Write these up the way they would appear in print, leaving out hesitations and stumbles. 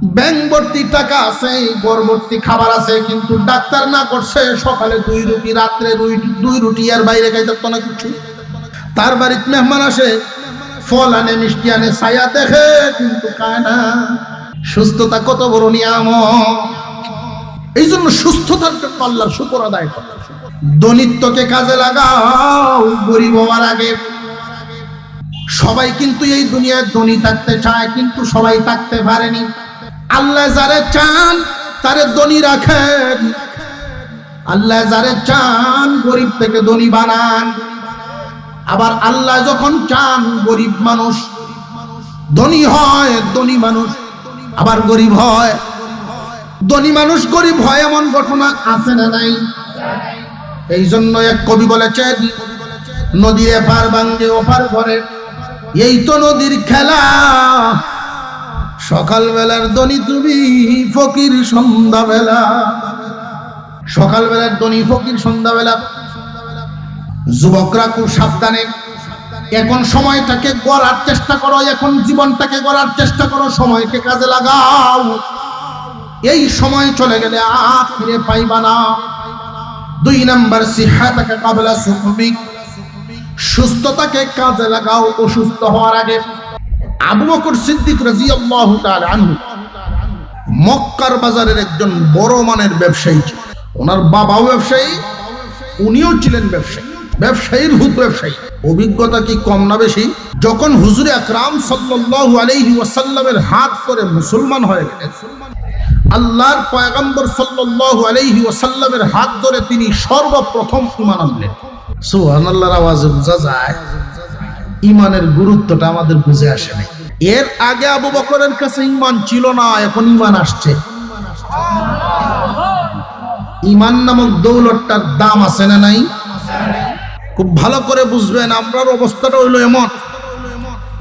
Bank ভর্তি টাকা আছে, ঘর ভর্তি খাবার আছে, কিন্তু ডাক্তার না করছে সকালে 2 রুটি, রাত্রে 2 রুটি, আর বাইরে খাইতে তো না কিছু। তার বাড়িতে মেহমান আসে, ফল আনে, মিষ্টি আনে, ছায়া দেখে, কিন্তু খায় না। সুস্থতা কত বড় নিয়ামত! এই জন্য সুস্থতার জন্য আল্লাহর শুকর আদায় করো। দনিত্বকে কাজে লাগাও গরিব হওয়ার আগে। সবাই কিন্তু এই দুনিয়ায় ধনী থাকতে চায়, কিন্তু সবাই থাকতে পারেনি। আল্লাহ যারে চান তারে ধনী রাখেন, আল্লাহ যারে চান গরিব থেকে ধনী বানান। আবার আল্লাহ যখন চান গরিব মানুষ ধনী হয়, ধনী মানুষ আবার গরিব হয়। ধনী মানুষ গরিব হয় এমন ঘটনা আছে না নাই? এই জন্য এক কবি বলেছেন, নদীর এপার ভাঙ্গে ওপার ঘরে, এই তো নদীর খেলা। সকালবেলার ধনী তুমি, ফকির সন্ধ্যাবেলা। সকালবেলার ধনী, ফকির সন্ধ্যাবেলা। যুবকরা খুব সাবধানে এখন সময়টাকে গড়ার চেষ্টা করো, এখন জীবনটাকে গড়ার চেষ্টা করো, সময়কে কাজে লাগাও। এই সময় চলে গেলে আর ফিরে পাইবা না। 2 নাম্বার, সিহাতাকে কাবলা সুকুমিক, সুস্থতাকে কাজে লাগাও অসুস্থ হওয়ার আগে। আবু বকর সিদ্দিক রাদিয়াল্লাহু তাআলা আনহু মক্কার বাজারের একজন বড় মানের ব্যবসায়ী ছিলেন। ওনার বাবাও ব্যবসায়ী, উনিও ছিলেন ব্যবসায়ী, ব্যবসায়ীর ভূত ব্যবসায়ী। অভিজ্ঞতা কি কম না বেশি? যখন হুজুরে আকরাম সাল্লাল্লাহু আলাইহি ওয়াসাল্লামের হাত ধরে মুসলমান হয়ে গেলেন, আল্লাহর পয়গম্বর সাল্লাল্লাহু আলাইহি ওয়াসাল্লামের হাত ধরে তিনি সর্বপ্রথম ঈমান আনলেন। সুবহানাল্লাহর আওয়াজে বোঝা যায় ঈমানের গুরুত্বটা আমাদের বুঝে আসে না। এর আগে আবু বকরের কাছে ঈমান ছিল না, এখন ঈমান আসছে। ঈমান নামক দৌলতটার দাম আছে না নাই? খুব ভালো করে বুঝবেন, আমরার অবস্থাটা হইলো এমন,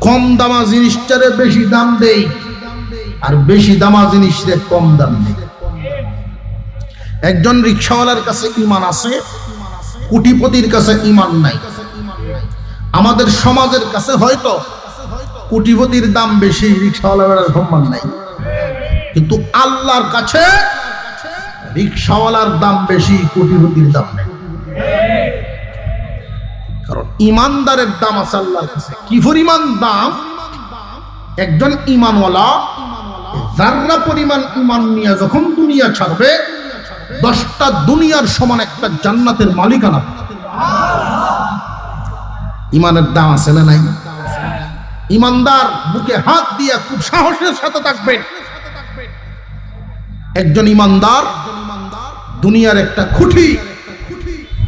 কম দামা জিনিসটারে বেশি দাম দেই, আর বেশি দামা জিনিসরে কম দাম দেই। একজন রিকশাওয়ালার কাছে ঈমান আছে, কোটিপতির কাছে ঈমান নাই। আমাদের সমাজের কাছে হয়তো কোটিপতির দাম বেশি, রিকশাওয়ালার সম্মান নাই, কিন্তু আল্লাহর কাছে রিকশাওয়ালার দাম বেশি, কোটিপতির দাম নেই। কারণ ইমানদারের দাম আছে আল্লাহর কাছে। কি পরিমাণ দাম! একজন ইমানওয়ালা যারা পরিমাণ ইমান নিয়ে যখন দুনিয়া ছাড়বে, 10টা দুনিয়ার সমান একটা জান্নাতের মালিকানা। ইমানের দাম আছে না নাই? ইমানদার বুকে হাত দিয়ে খুব সাহসের সাথে থাকবে। একজন ইমানদার দুনিয়ার একটা খুঁটি,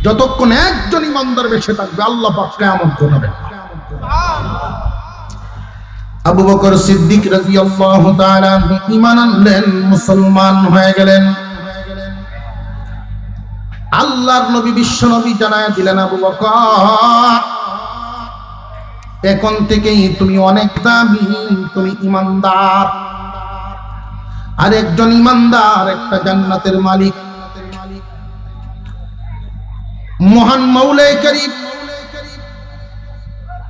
যতক্ষণ একজন ইমানদার বেঁচে থাকবে আল্লাহ পাক কিয়ামত ঘটাবেন। আবু বকর সিদ্দিক রাদিয়াল্লাহু তাআলা ঈমান আনলেন, মুসলমান হয়ে গেলেন। আল্লাহর নবী বিশ্ব নবী জানায়া দিলেন, আবু বকর এখন থেকেই তুমি অনেক দামি, তুমি ঈমানদার। আর একজন ঈমানদার একটা জান্নাতের মালিক। মহান মাওলাই কারীম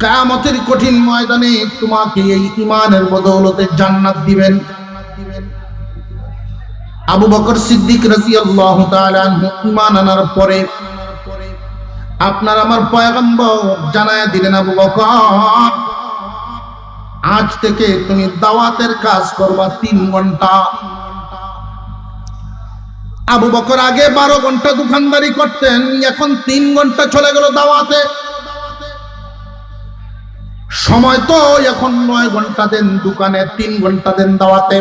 কিয়ামতের কঠিন ময়দানে তোমাকে এই ঈমানের বদৌলতে জান্নাত দিবেন। আবু বকর সিদ্দিক রাদিয়াল্লাহু তাআলা আনহু ঈমান আনার পরে আপনার আমার পয়গম্বর জানায়া দিলেন, আবু বকর আজ থেকে তুমি দাওয়াতের কাজ করবা 3 ঘন্টা। আবু বকর আগে 12 ঘন্টা দোকানদারি করতেন, এখন 3 ঘন্টা চলে গেল দাওয়াতে। সময় তো এখন 9 ঘন্টা দেন দোকানে, 3 ঘন্টা দেন দাওয়াতে।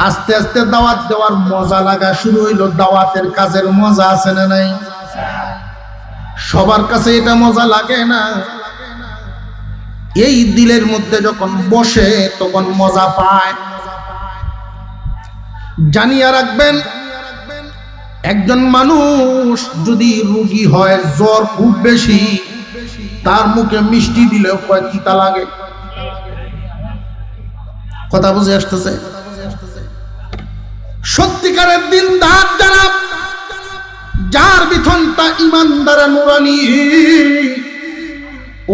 আস্তে আস্তে দাওয়াত দেওয়ার মজা লাগা শুরু হইল। দাওয়াতের কাজের মজা আছে না নাই? সবার কাছে এটা মজা লাগে না। এই দিলের মধ্যে যখন বসে তখন মজা পায়। জানিয়া রাখবেন, একজন মানুষ যদি রোগী হয়, জ্বর খুব বেশি, তার মুখে মিষ্টি দিলেও কয় তিতা লাগে। কথা বুঝে আসতেছে? সত্যিকারের দিনদার যারা, যার বিথনটা ইমানদার নুরানি,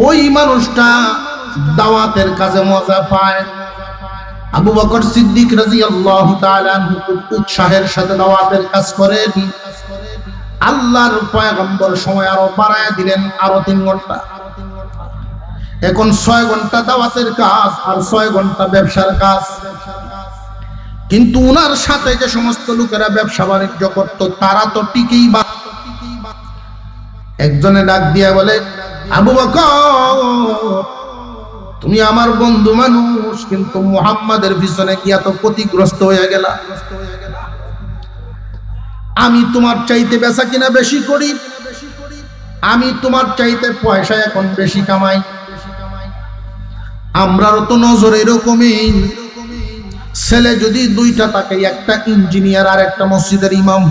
ওই মানুষটা দাওয়াতের কাজে মজা পায়। আবু বকর সিদ্দিক রাদিয়াল্লাহু তাআলা আনহু উৎসাহের সাথে দাওয়াতের কাজ করেন। আল্লাহর পয়গম্বর সময় আরো বাড়ায় দিলেন, আরো 3 ঘন্টা। এখন 6 ঘন্টা দাওয়াতের কাজ আর 6 ঘন্টা ব্যবসার কাজ। কিন্তু উনার সাথে যে সমস্ত লোকেরা ব্যবসা বাণিজ্য করত তারা তো টিকেই বা। একজনে ডাক দিয়া বলে, আবু বকর তুমি আমার বন্ধু মানুষ, কিন্তু মুহাম্মাদের পিছনে গিয়া তো ক্ষতিগ্রস্ত হয়ে গেলা। আমি তোমার চাইতে বেচা কিনা বেশি করি, আমি তোমার চাইতে পয়সা এখন বেশি কামাই। আমরাও তো নজর এরকমই, ছেলে যদি 2টা থাকে, একটা ইঞ্জিনিয়ার আর একটা মসজিদের ইমাম।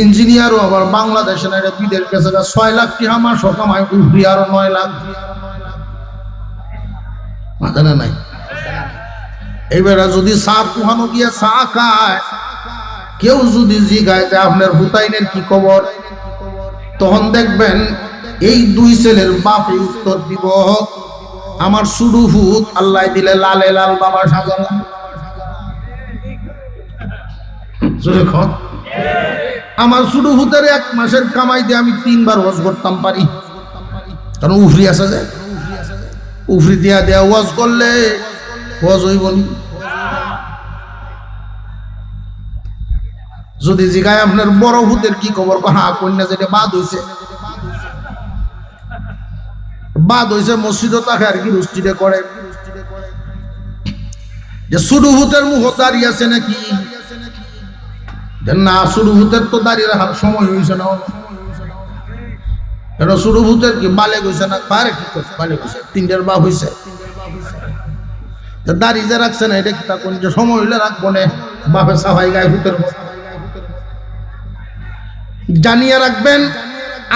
ইঞ্জিনিয়ারও আবার বাংলাদেশে না, বিদেশ গেছে, 6 লাখ টাকা মাসও কামায়, উঠবি আরো 9 লাখ। মাথানা নাই। এবারে যদি চা কুহানো গিয়ে চা খায়, কেউ যদি জিগায় যে আপনার হুতাইনের কি খবর, তখন দেখবেন এই 2 ছেলের বাপে উত্তর দিব, আমার সুডু ভূত আল্লাহ দিলে লালে লাল বাবা সাজালা। আমার সুডু ভূতের 1 মাসের কামাই দিয়ে আমি 3 বার ওয়াজ করতাম পারি, কারণ উফরি আছে যে, উফরি দিয়া দেয়া ওয়াজ করলে ওয়াজ হইব নি। যদি জিগায় আপনার বড় ভূতের কি খবর, হ্যাঁ কন্যা যেটা বাদ হইছে, বাদ হইছে মসজিদও তাকে আর কি রুস্তিতে করে, যে সুডু ভূতের মুখ দাঁড়িয়ে আছে নাকি, না সুডু ভূতের তো দাঁড়িয়ে রাখার সময় হয়েছে না, এটা সুডু ভূতের কি বালে গেছে না, পারে কি করছে, বালে গেছে, 3টার বাপ হয়েছে, দাঁড়িয়ে যে রাখছে না, এটা কি তা কোন যে সময় হইলে রাখবো না, বাপে সাফাই গায়ে ভূতের। জানিয়ে রাখবেন,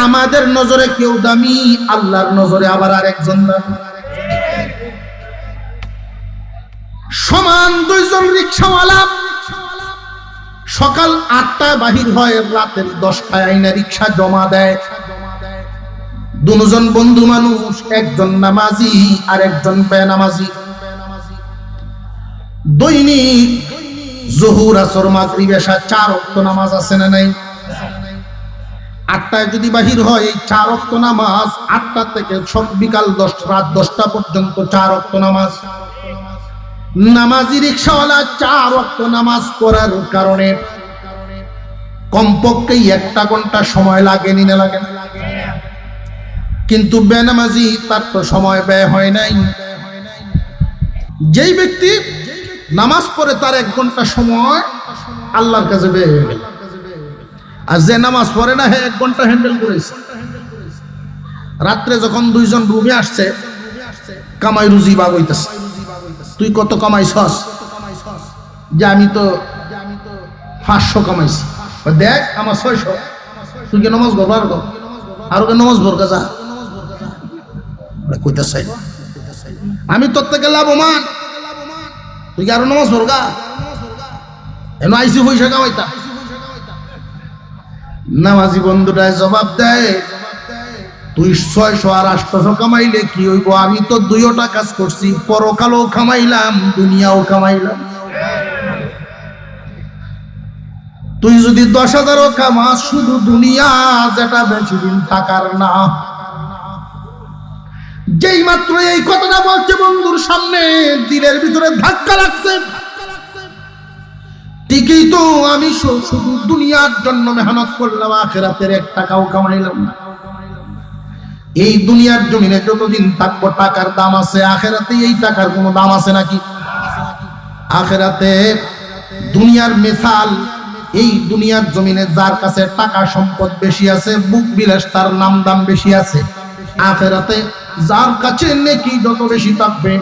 আমাদের নজরে কেউ দামি, আল্লাহর নজরে আবার আরেকজন দামি। সমান 2 জন রিকশাওয়ালা সকাল 8টায় বাহির হয়, রাতের 10টায় আইনা রিকশা জমা দেয়। 2 জন বন্ধু মানুষ, একজন নামাজি আর একজন বেনামাজি। দৈনিক জোহর আসর মাগরিব এশা 4 ওয়াক্ত নামাজ আছে না নাই? 8টায় যদি বাহির হয়, এই 4 ওয়াক্ত নামাজ, 8টা থেকে বিকাল 10 রাত 10টা পর্যন্ত 4 ওয়াক্ত নামাজ। নামাজি রিকশাওয়ালা 4 ওয়াক্ত নামাজ পড়ার কারণে কমপক্ষে 1টা ঘন্টা সময় লাগে, নিনে লাগে না? কিন্তু বেনামাজি তার তো সময় ব্যয় হয় নাই। যেই ব্যক্তি নামাজ পড়ে তার 1 ঘন্টা সময় আল্লাহর কাছে ব্যয় হয়ে গেল, আর যে নামাজ পড়ে না, 1 ঘন্টা হ্যান্ডেল করেছে। রাত্রে যখন 2 জন রুমে আসছে, কামাই রুজি ভাগ হইতেছে, তুই কত কামাইছস? যে আমি তো 500 কামাইছি। দেখ আমার 600, তুই কে নামাজ পড়বার গো, আর ওকে নামাজ পড় যা, কইতেছে আমি তোর থেকে লাভবান, তুই কি আরো নামাজ পড়গা, এন আইসি পয়সা কামাইতা। নামাজি বন্ধুটায় জবাব দেয়, তুই 600 আর 800 কামাইলে কি হইব? আমি তো 2টা কাজ করছি, পরকালও কামাইলাম, দুনিয়াও কামাইলাম। তুই যদি 10,000ও কামাস, শুধু দুনিয়া যেটা বেশি দিন থাকার না। যেই মাত্র এই কথাটা বলছে, বন্ধুর সামনে দিলের ভিতরে ধাক্কা লাগছে। ঠিকই তো, আমি শুধু দুনিয়ার জন্য মেহনত করলাম, আখিরাতের 1 টাকাও কামাইলাম না। এই দুনিয়ার জমিনে যতদিন থাকবো টাকার দাম আছে, আখিরাতে এই টাকার কোনো দাম আছে নাকি? আখিরাতে দুনিয়ার মিসাল, এই দুনিয়ার জমিনে যার কাছে টাকা সম্পদ বেশি আছে, বুক বিলাস তার নাম দাম বেশি আছে। আখিরাতে যার কাছে নেকি যত বেশি থাকবে,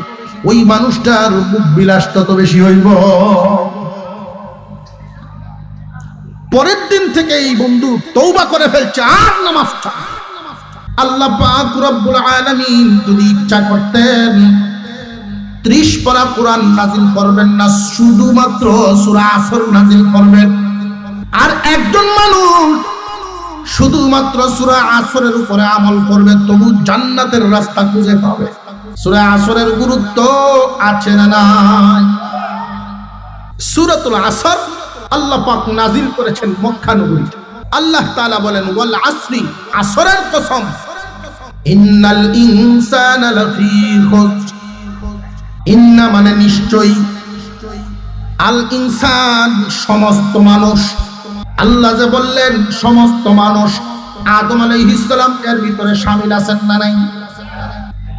ওই মানুষটার বুক বিলাস তত বেশি হইব। পরের দিন থেকে এই বন্ধু তওবা করে ফেলছে, আর নামাজটা। আল্লাহ পাক রব্বুল আলামিন যদি ইচ্ছা করতেন 30 পারা কোরআন নাজিল করবেন না, শুধুমাত্র সূরা আসর নাজিল করবেন। আর একজন মানুষ শুধুমাত্র সূরা আসরের উপরে আমল করবে তবু জান্নাতের রাস্তা খুঁজে পাবে। সূরা আসরের গুরুত্ব আছে না নাই? সূরাতুল আসর আল্লাহ পাক নাজিল করেছেন মক্কা নগরীতে। আল্লাহ তাআলা বলেন ওয়াল আসরি, আসরের কসম, ইন্নাল ইনসানা লাফি খুসর। ইন্না মানে নিশ্চয়ই, আল ইনসান সমস্ত মানুষ। আল্লাহ যে বললেন সমস্ত মানুষ, আদম আলাইহিস সালাম এর ভিতরে শামিল আছেন না নাই?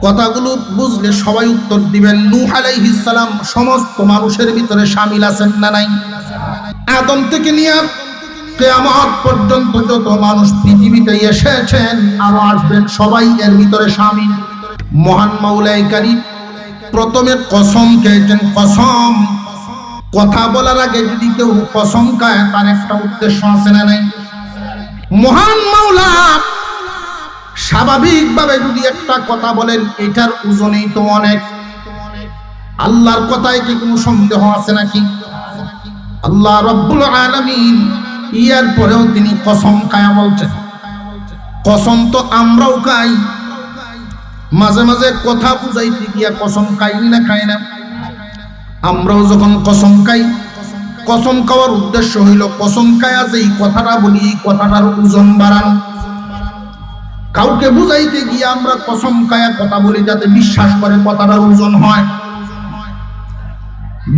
কথাগুলো বুঝলে সবাই উত্তর দিবেন। নূহ আলাইহিস সালাম সমস্ত মানুষের ভিতরে শামিল আছেন না নাই? আদম থেকে নিয়ে কিয়ামত পর্যন্ত যত মানুষ পৃথিবীতে এসেছেন আর আসবেন সবাই এর ভিতরে শামিল। মহান মাওলাই কারীম প্রথমে কসম খেয়েছেন। কসম, কথা বলার আগে যদি কেউ কসম খায় তার একটা উদ্দেশ্য আছে না নাই? মহান মাওলা স্বাভাবিকভাবে যদি একটা কথা বলেন এটার ওজনই তো অনেক। আল্লাহর কথায় কি কোনো সন্দেহ আছে নাকি? আল্লাহ রাব্বুল আলামিন ইয়ার পরেও তিনি কসম খায়া বলছেন। কসম তো আমরাও খাই, মাঝে মাঝে কথা বুঝাইতে গিয়া কসম খাই না খাই না। আমরাও যখন কসম খাই, কসম খাওয়ার উদ্দেশ্য হইল কসম খায়া যে এই কথাটা বলি এই কথাটার ওজন বাড়ানো। কাউকে বুঝাইতে গিয়ে আমরা কসম খায়া কথা বলি যাতে বিশ্বাস করে কথাটার ওজন হয়।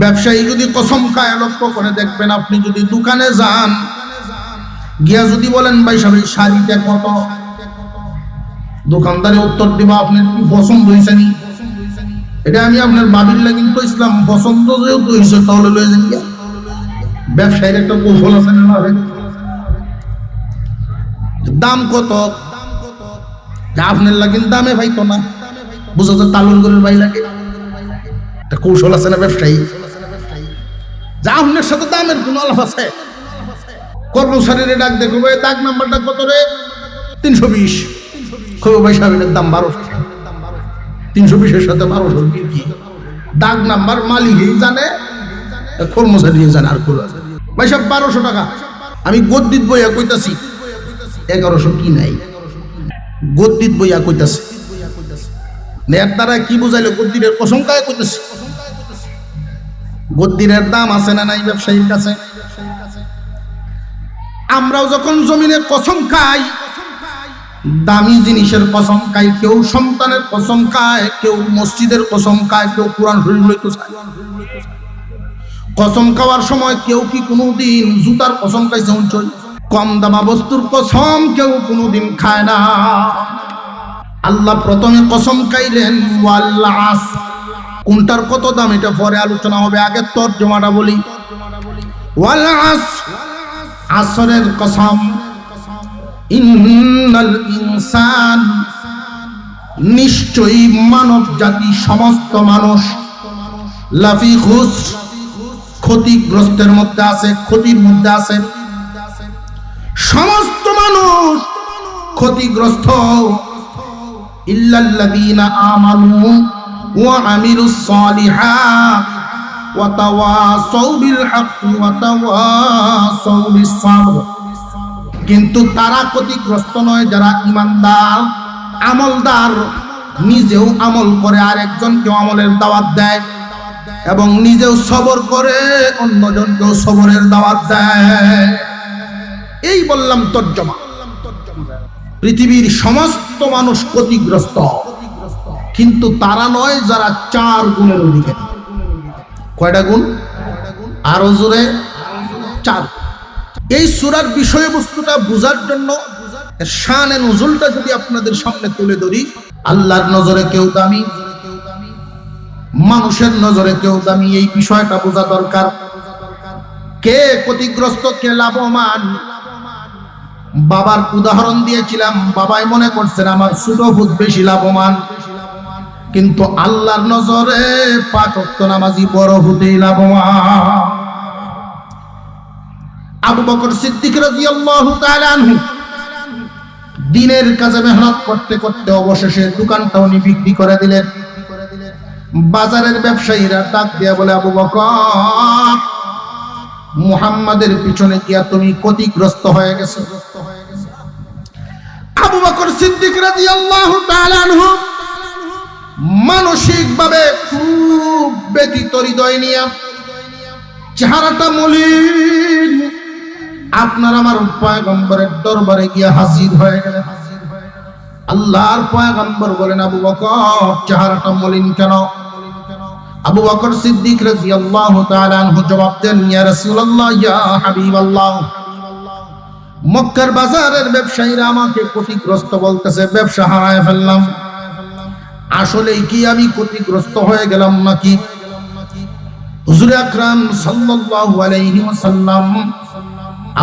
ব্যবসায়ী যদি কসম খায়, লক্ষ্য করে দেখবেন, আপনি যদি দোকানে যান গিয়া যদি বলেন ভাই সাহেব এই শাড়িটা কত, দোকানদারে উত্তর দিবা আপনার কি পছন্দ হয়েছে নি? এটা আমি আপনার বাবির লাগি তো ইসলাম পছন্দ যেহেতু হয়েছে তাহলে লয়ে যান গিয়া। ব্যবসায়ীর একটা কৌশল আছে না? দাম কত, আপনার লাগেন দামে ভাইতো না, বুঝা তো তালুর গরের ভাই লাগে। একটা কৌশল আছে না ব্যবসায়ী, যা আপনার সাথে দামের কোন আলাপ আছে। কর্মচারীর ডাক দেখো ভাই দাগ নাম্বারটা কত রে? 320। ভাই সাহেবের দাম 1200। 320-এর সাথে 1200 কি? দাগ নাম্বার মালিকই জানে, কর্মচারী জানে। আর ভাই সাহেব 1200 টাকা। আমি গদ্দিত বইয়া কইতাছি 1100 কি নাই, গদ্দিত বইয়া কইতাছি। এর দ্বারা কি বুঝাইলো? গদ্দিরের কসম খায় কইতাছি। গদ্দিরের দাম আছে না নাই ব্যবসায়ীর কাছে? আমরাও যখন জমিনে কসম খাই, দামি জিনিসের কসম খাই, কেউ সন্তানের কসম খায়, কেউ মসজিদের কসম খায়, কেউ কোরআন শরীফ লইতে চায়। কসম খাওয়ার সময় কেউ কি কোনোদিন জুতার কসম খাইছে? কম দামা বস্তুর কসম কেউ কোনোদিন খায় না। আল্লাহ প্রথমে কসম খাইলেন ওয়াল আসর। কোনটার কত দাম এটা পরে আলোচনা হবে, আগে তরজমাটা বলি। ওয়াল আসর, আসরের কসম। ইন্নাল ইনসান, নিশ্চয়ই মানব জাতি সমস্ত মানুষ, লাফি খুসর, ক্ষতিগ্রস্তের মধ্যে আছে, ক্ষতির মধ্যে আছে। সমস্ত মানুষ ক্ষতিগ্রস্ত। ইল্লাল্লাযীনা আমানু ওয়া আমিলুস সালিহাত ওয়া তাওয়াসাউ বিল হাক্কি ওয়া তাওয়াসাউ বিস সাবর। কিন্তু তারা ক্ষতিগ্রস্ত নয় যারা ঈমানদার, আমলদার, নিজেও আমল করে আর একজনকেও আমলের দাওয়াত দেয় এবং নিজেও সবর করে অন্যজনকেও সবরের দাওয়াত দেয়। এই বললাম তরজমা। পৃথিবীর সমস্ত মানুষ ক্ষতিগ্রস্ত, কিন্তু তারা নয় যারা 4 গুণের অধিকারী। কয়টা গুণ? আরো জোরে 4। এই সূরার বিষয়বস্তুটা বোঝার জন্য শানে নুজুলটা যদি আপনাদের সামনে তুলে ধরি, আল্লাহর নজরে কেউ দামি, মানুষের নজরে কেউ দামি, এই বিষয়টা বোঝা দরকার। কে ক্ষতিগ্রস্ত, কে লাভবান? বাবার উদাহরণ দিয়েছিলাম, বাবাই মনে করছেন আমার ছোট ভূত বেশি লাভবান, কিন্তু আল্লাহর নজরে 5 ওয়াক্ত নামাজি বড় ভূতেই লাভবান। আবু বকর সিদ্দিক রাদিয়াল্লাহু তাআলা আনহু দিনের কাজে মেহনত করতে করতে অবশেষে দোকানটা উনি বিক্রি করে দিলেন। বাজারের ব্যবসায়ীরা ডাক দিয়া বলে, আবু বকর, মুহাম্মাদের পিছনে গিয়া তুমি ক্ষতিগ্রস্ত হয়ে গেছো। আবু বকর সিদ্দিক রাদিয়াল্লাহু তাআলা আনহু মানসিকভাবে খুব ব্যথিত হৃদয় নিয়ে, চেহারাটা মলিন, আপনার আমার পয়গম্বরের দরবারে গিয়ে হাজির হয়ে গেলেন। আল্লাহর পয়গম্বর বলেন, আবু বকর চেহারাটা মলিন কেন? আবু বকর সিদ্দিক রাদিয়াল্লাহু তাআলা আনহু জবাব দেন, ইয়া রাসূলুল্লাহ, ইয়া হাবিবাল্লাহ, মক্কার বাজারের ব্যবসায়ীরা আমাকে ক্ষতিগ্রস্ত বলতেছে, ব্যবসা হারায় ফেললাম। আসলেই কি আমি ক্ষতিগ্রস্ত হয়ে গেলাম নাকি? হুজুর আকরাম সাল্লাল্লাহু আলাইহি ওয়াসাল্লাম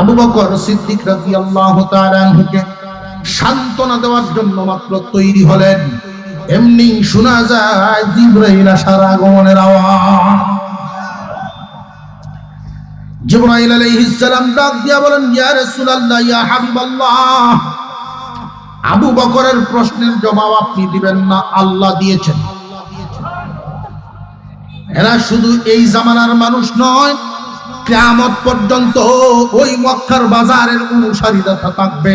আবু বকর সিদ্দিক রাদিয়াল্লাহু তাআলা আনহুকে সান্ত্বনা দেওয়ার জন্য মাত্র তৈরি হলেন, এমনি শোনা যায় জিবরাইল আসার আগমনের আওয়াজ। জিবরাইল আলাইহিস সালাম ডাক দিয়া বলেন, ইয়া রাসূলুল্লাহ, ইয়া হাবিবাল্লাহ, আবু বকরের প্রশ্নের জবাব আপনি দিবেন না, আল্লাহ দিয়েছেন। এরা শুধু এই জামানার মানুষ নয়, কিয়ামত পর্যন্ত ওই মক্কার বাজারের অনুসারীরা থাকবে।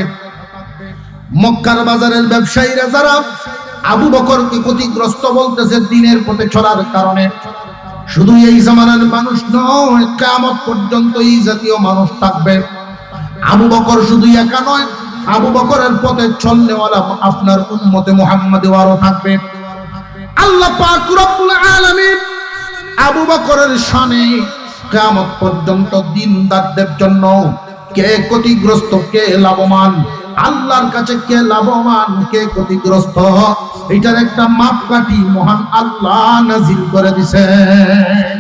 মক্কার বাজারের ব্যবসায়ীরা যারা আবু বকরকে ক্ষতিগ্রস্ত বলতেছে দ্বীনের পথে চলার কারণে, শুধু এই জামানার মানুষ নয়, কিয়ামত পর্যন্ত এই জাতীয় মানুষ থাকবে। আবু বকর শুধু একা নয়, আবু বকরের পথে চলনেওয়ালা আপনার উম্মতে মুহাম্মাদীও আরো থাকবে। আল্লাহ পাক রব্বুল আলামিন আবু বকরের শানে কিয়ামত পর্যন্ত দ্বীনদারদের জন্য কে ক্ষতিগ্রস্ত, কে লাভবান, আল্লাহর কাছে কে লাভবান, কে ক্ষতিগ্রস্ত, এটার একটা মাপকাঠি মহান আল্লাহ নাজিল করে দিয়েছেন।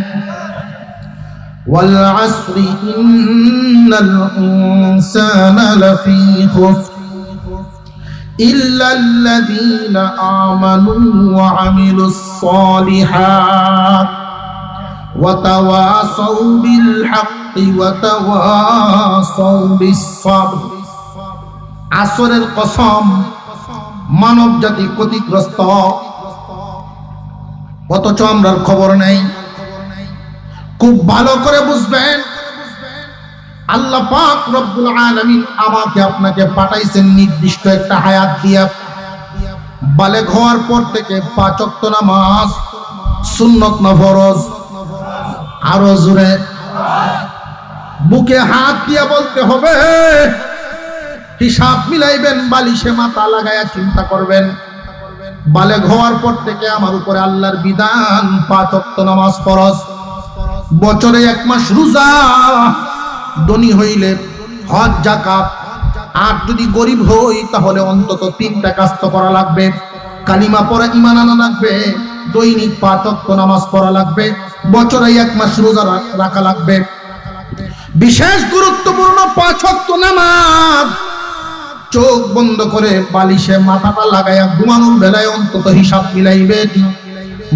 ওয়াল আসরি ইন্নাল ইনসানা লাফি খুসর ইল্লাল্লাযীনা আমানু ওয়া আমিলুস সালিহাত ওয়া তাওয়াসাউ বিল হাক্কি ওয়া তাওয়াসাউ বিস সাবর। আসরের কসম, মানব জাতি ক্ষতিগ্রস্ত, অথচ আমরার খবর নেই। খুব ভালো করে বুঝবেন, আল্লাহ পাক রব্বুল আলামিন আমাকে আপনাকে পাঠাইছেন নির্দিষ্ট একটা হায়াত দিয়া। বালেগ হওয়ার পর থেকে 5 ওয়াক্ত নামাজ, সুন্নত না ফরজ? আরো জোরে বুকে হাত দিয়া বলতে হবে। হিসাব মিলাইবেন, বালিশে মাথা লাগায়া চিন্তা করবেন, বালেগ হওয়ার পর থেকে আমার উপরে আল্লাহর বিধান 5 ওয়াক্ত নামাজ ফরজ, বছরে 1 মাস রোজা, ধনী হইলে হজ যাকাত, আর যদি গরিব হই তাহলে অন্তত 3টা কাজ তো করা লাগবে। কালিমা পড়া, ঈমান আনা লাগবে, দৈনিক 5 ওয়াক্ত নামাজ পড়া লাগবে, বছরে 1 মাস রোজা রাখা লাগবে। বিশেষ গুরুত্বপূর্ণ 5 ওয়াক্ত নামাজ চোখ বন্ধ করে বালিশে মাথাটা লাগায়া ঘুমানোর বেলায় অন্তত হিসাব মিলাইবে,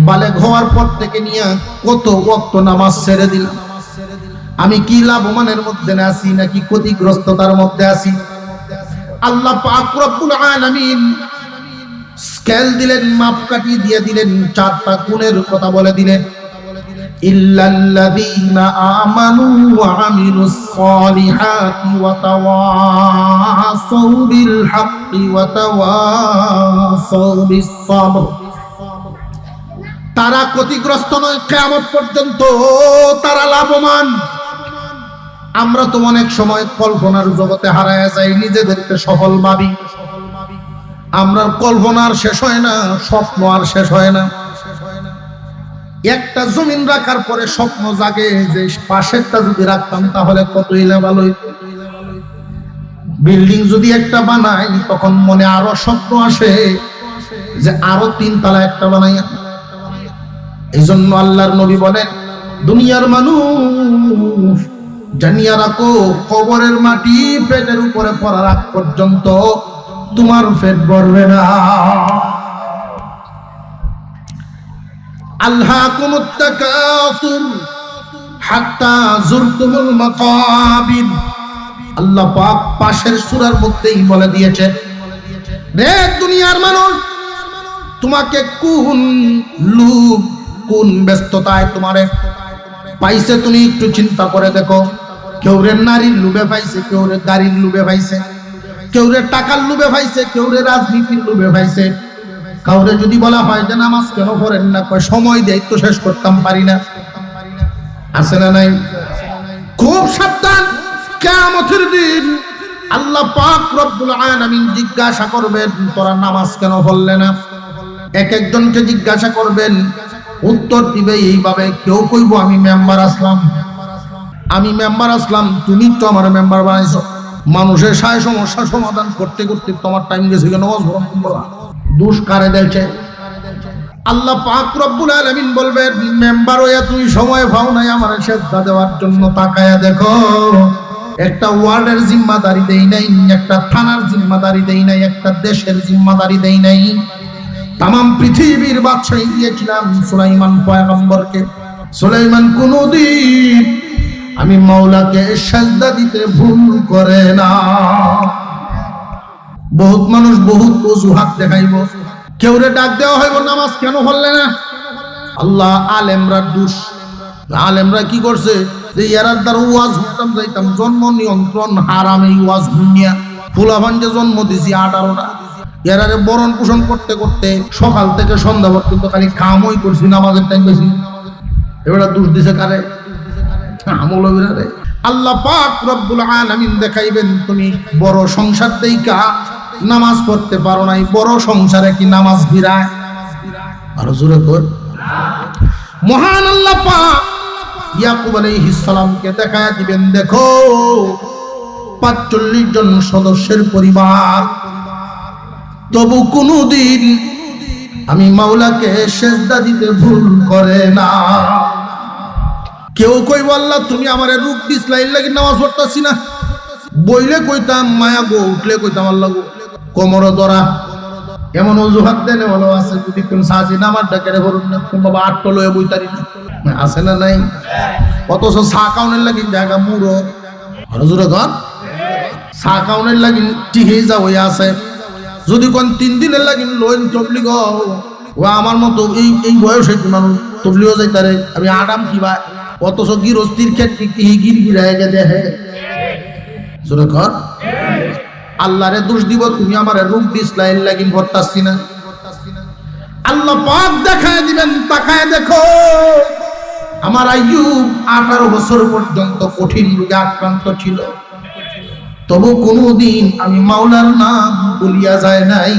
বালেগ হওয়ার পর থেকে নিয়ে কত ওয়াক্ত নামাজ ছেড়ে দিলাম, আমি কি লাভবানের মধ্যে আছি নাকি ক্ষতিগ্রস্ততার মধ্যে আছি? আল্লাহ পাক রব্বুল আলামিন স্কেল দিলেন, মাপকাঠি দিয়ে দিলেন, 4টা গুণের কথা বলে দিলেন। ইল্লাল্লাযীনা আমানু ওয়া আমিলুস সালিহাতি ওয়া তাওয়াসাউ বিল হাক্কি ওয়া তাওয়াসাউ বিস সাবর। তারা ক্ষতিগ্রস্ত নয়, কিয়ামত পর্যন্ত তারা লাভবান। আমরা তো অনেক সময় কল্পনার জগতে হারায়া যাই, নিজেদেরকে সফল ভাবি। আমরা কল্পনার শেষ হয় না, স্বপ্ন আর শেষ হয় না। একটা জমিন রাখার পরে স্বপ্ন জাগে যে পাশেরটা যদি রাখতাম তাহলে কতই ভালো হইতো। বিল্ডিং যদি একটা বানাই তখন মনে আরো স্বপ্ন আসে যে আরো 3 তলা একটা বানাই। এই জন্য আল্লাহর নবী বলেন, দুনিয়ার মানুষ জানিয়া রাখো, কবরের মাটি পেটের উপরে পড়ার আগ পর্যন্ত তোমার পেট ভরবে না। আলহাকুমুত তাকাসুর হাত্তা যুরতুমুল মাকাবির। আল্লাহ পাক পাশের সূরার মধ্যেই বলে দিয়েছে, রে দুনিয়ার মানুষ, তোমাকে কোন লোভ, কোন ব্যস্ততায় তোমারে পাইছে তুমি একটু চিন্তা করে দেখো। কেউ রে নারীর লোভে পাইছে, কেউ রে গাড়ির লোভে পাইছে, কেউরে টাকার লোভে পাইছে, কেউরে রাজনীতির লোভে পাইছে। কাউরে যদি বলা হয় যে নামাজ কেন পড়েন না, কয় সময় দেয় তো শেষ করতাম পারি না। আছে না নাই? খুব সাবধান, কিয়ামতের দিন আল্লাহ পাক রব্বুল আলামিন জিজ্ঞাসা করবেন তোরা নামাজ কেন পড়লে না। এক একজনকে জিজ্ঞাসা করবেন, উত্তর দিবে এইভাবে। কেউ কইব আমি মেম্বার আসলাম, আমি মেম্বার আসলাম, তুমি তো আমার মেম্বার বানাইছো। মানুষের সায় সমস্যা সমাধান করতে করতে তোমার টাইম গেছে কেন? দোষ কারে দেছে? আল্লাহ পাক রব্বুল আলামিন বলবেন মেম্বার হইয়া তুমি সময় পাও নাই আমার সেজদা দেওয়ার জন্য। তাকায়া দেখো, একটা ওয়ার্ডের জিম্মাদারি দেই নাই, একটা থানার জিম্মাদারি দেই নাই, একটা দেশের জিম্মাদারি দেই নাই। তামাম পৃথিবীর বাদশাহী দিয়েছিলাম সুলাইমান পয়গম্বরকে। সুলাইমান কোনদিন আমি মাওলাকে সেজদা দিতে ভুল করে না। বহুত মানুষ বহুত অজুহাত দেখাইব, কেউরে ডাক দেওয়া হইব নামাজ কেন পড়লে না। আল্লাহ আলেমরা দোষ। আলেমরা কি করছে যে এরার দ্বারা ওয়াজ হতাম যাইতাম, জন্ম নিয়ন্ত্রণ হারাম। এই ওয়াজ শুনিয়া ফুলাভান যে জন্ম দিছি 18টা, এরারে বরণ পোষণ করতে করতে সকাল থেকে সন্ধ্যা পর্যন্ত খালি কামই করছি, নামাজের টাইম বেশি। এবারে দোষ দিছে কারে? আমলবিরারে। আল্লাহ পাক রব্বুল আলামিন দেখাইবেন তুমি বড় সংসার দেইকা নামাজ পড়তে পারো নাই। বড় সংসারে কি নামাজ বিরায়? আরো জোরে কর। মহান আল্লাহ পাক ইয়াকুব আলাইহিস সালামকে দেখায়া দিবেন, দেখো 45 জন সদস্যের পরিবার, তবু কোনদিন আমি মাওলাকে সেজদা দিতে ভুল করে না। কেউ কইব আল্লাহ তুমি আমারে রূপ দিছলাইল লাগি নামাজ পড়তাছি না। বইলে কইতাম মায়া গো, উঠলে কইতাম আল্লাহ গো, কোমর ধরা। এমন অজুহাত দেনে ভালো আছে, যদি কোন সাজি নামাজ ডাকেরে করুন না, কোন বাবা আটটো লয়ে বইতারি না। আছে না নাই? অথচ চা কাউনের লাগি জায়গা মুড়ো হজুরে ঘর চা কাউনের লাগি টিকে যা হইয়া আছে। যদি কোন 3 দিনের লাগি লোন তবলিগ ও আমার মতো এই বয়স হইতে মানুষ তবলিও যাইতারে, আমি আরাম কিবা। অথচ গিরস্তির ক্ষেত্রে কি গিরগিরায় গে দেখে জোরে ঘর। আল্লাহরে দোষ দিব তুমি আমারে রূপ দিছলাইল লাগি করতাছি না। আল্লাহ পাক দেখায় দিবেন, তাকায় দেখো আমার আইয়ুব 18 বছর পর্যন্ত কঠিন রোগে আক্রান্ত ছিল, তবু কোনদিন আমি মাওলার নাম বলিয়া যায় নাই।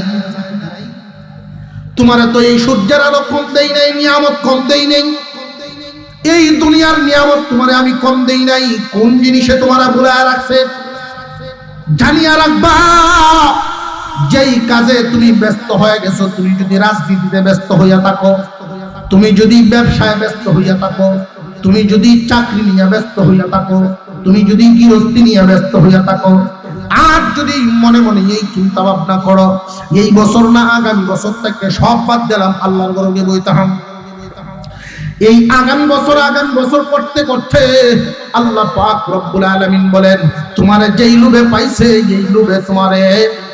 তোমার তো এই সূর্যের আলো কম দেই নাই, নিয়ামত কম দেই নাই, এই দুনিয়ার নিয়ামত তোমারে আমি কম দেই নাই। কোন জিনিসে তোমারা ভুলায় রাখছে জানিয়া রাখবা। যেই কাজে তুমি ব্যস্ত হয়ে গেছো, তুমি যদি রাজনীতিতে ব্যস্ত হইয়া থাকো, তুমি যদি ব্যবসায় ব্যস্ত হইয়া থাকো, তুমি যদি চাকরি নিয়ে ব্যস্ত হইয়া থাকো, তুমি যদি গৃহস্থী নিয়ে ব্যস্ত হইয়া থাকো, আর যদি মনে মনে এই চিন্তা ভাবনা করো এই বছর না আগামী বছর থেকে সব বাদ দিলাম, আল্লাহর ঘরে বইতাম, এই আগামী বছর করতে করতে আল্লাহ পাক রব্বুল আলামিন বলেন তোমারে যেই লোভে পাইছে, এই লোভে তোমারে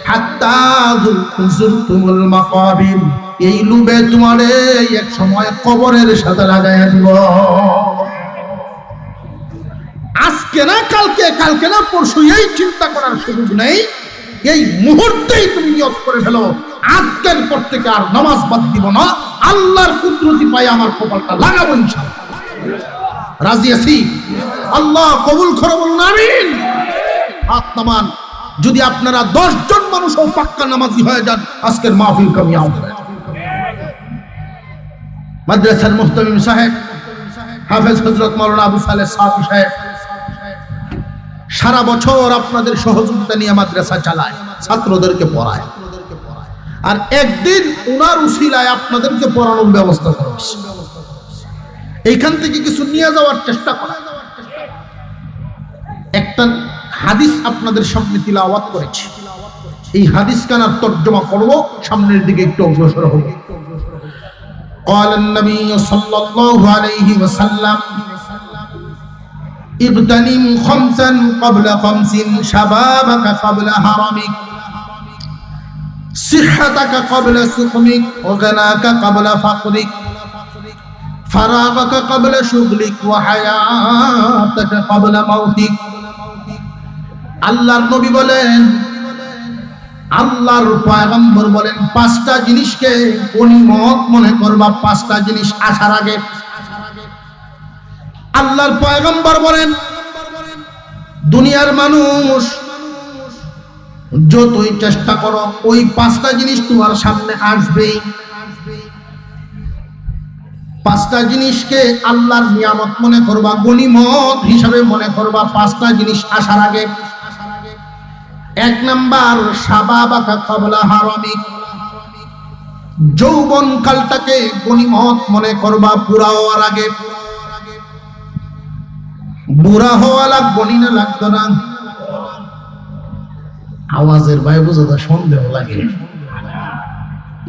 হাত্তা যুরতুমুল মাকাবির, এই লোভে তোমারে এক সময় কবরের সাথে লাগাইয়া দিব। আজকে না কালকে, কালকে না পরশু, এই চিন্তা করার সুযোগ নেই। এই মুহূর্তেই তুমি নিয়ত করে ফেলো আজকের পর থেকে আর নামাজ বাদ দিব না, আল্লাহর কুদরতি পাই আমার কপালটা লাগাবো ইনশাআল্লাহ। রাজি আছি? আল্লাহ কবুল করে বলুন আমিন। হাত নামান। যদি আপনারা 10 জন মানুষও পাক্কা নামাজি হয়ে যান, আজকের মাহফিল কামিয়াব হবে। মাদ্রাসার মুহতামিম সাহেব হাফেজ হযরত মাওলানা আবু সালেহ সাফি সাহেব সারা বছর আপনাদের সহযোগিতা নিয়ে মাদ্রাসা চালায়, ছাত্রদেরকে পড়ায়, আর একদিন ওনার উসিলায় আপনাদেরকে পড়ানোর ব্যবস্থা করা হচ্ছে। এইখান থেকে কিছু নিয়ে যাওয়ার চেষ্টা করা। একটা হাদিস আপনাদের সামনে তিলাওয়াত করেছি, এই হাদিস কানার তর্জমা করব, সামনের দিকে একটু অগ্রসর হব। قال النبي صلى الله عليه وسلم اغتنم خمسا قبل خمس شبابك قبل هرمك صحتك قبل سقمك وغناك قبل فقرك فراغك قبل شغلك وحياتك قبل موتك। আল্লাহর নবী বলেন আল্লাহর পয়গম্বর বলেন পাঁচটা জিনিসকে গনিমত মনে করবা, পাঁচটা জিনিস আসার আগে। আল্লাহর পয়গম্বর বলেন দুনিয়ার মানুষ যতই চেষ্টা করো ওই পাঁচটা জিনিস তোমার সামনে আসবেই। পাঁচটা জিনিসকে আল্লাহর নিয়ামত মনে করবা, গনিমত হিসাবে মনে করবা পাঁচটা জিনিস আসার আগে। এক নাম্বার শাবাবাকা ক্বাবলা হারামিক, যৌবন কালটাকে গনিমত মনে করবা বুড়া হওয়ার আগে। বুড়া হওয়া লাগবনি না লাগতো না? আওয়াজের ভাই বোঝাটা সন্দেহ লাগে,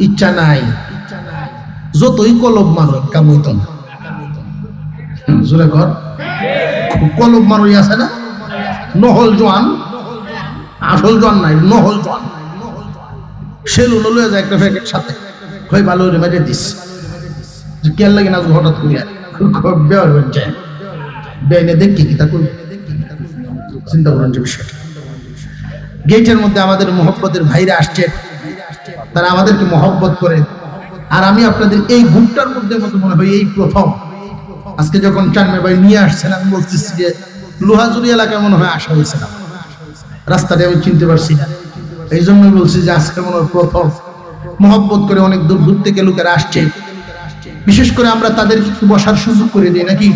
ইচ্ছা নাই, যতই কলব মারো কাম হইতো না। জোরে কর, কলব মারোই আছে না, নহল জোয়ান, আসল জোয়ান নাই, নহল জোয়ান। সেলুন লয়ে যায় একটা প্যাকেট সাথে, কই ভালো রে মেরে দিস, কেন লাগে না হঠাৎ করে বের হয়ে যায়, বেনে দেখি কি তা করবে, চিন্তা করেন যে বিষয়টা। গেটের মধ্যে আমাদের মহব্বতের ভাইরা আসছে, তারা আমাদেরকে মহব্বত করে। আর আমি আপনাদের এই গ্রুপটার মধ্যে মনে হয় এই প্রথম আজকে যখন চানমে ভাই নিয়ে আসছেন, আমি বলতেছি যে লোহাজুরি এলাকায় মনে হয় আসা হয়েছে না, রাস্তাটা আমি চিনতে পারছি না, এই জন্যই বলছি যে আজকে মনে হয় প্রথম মহব্বত করে অনেক দূর দূর থেকে লোকেরা আসছে। বিশেষ করে আমরা তাদের একটু বসার সুযোগ করে দিই নাকি?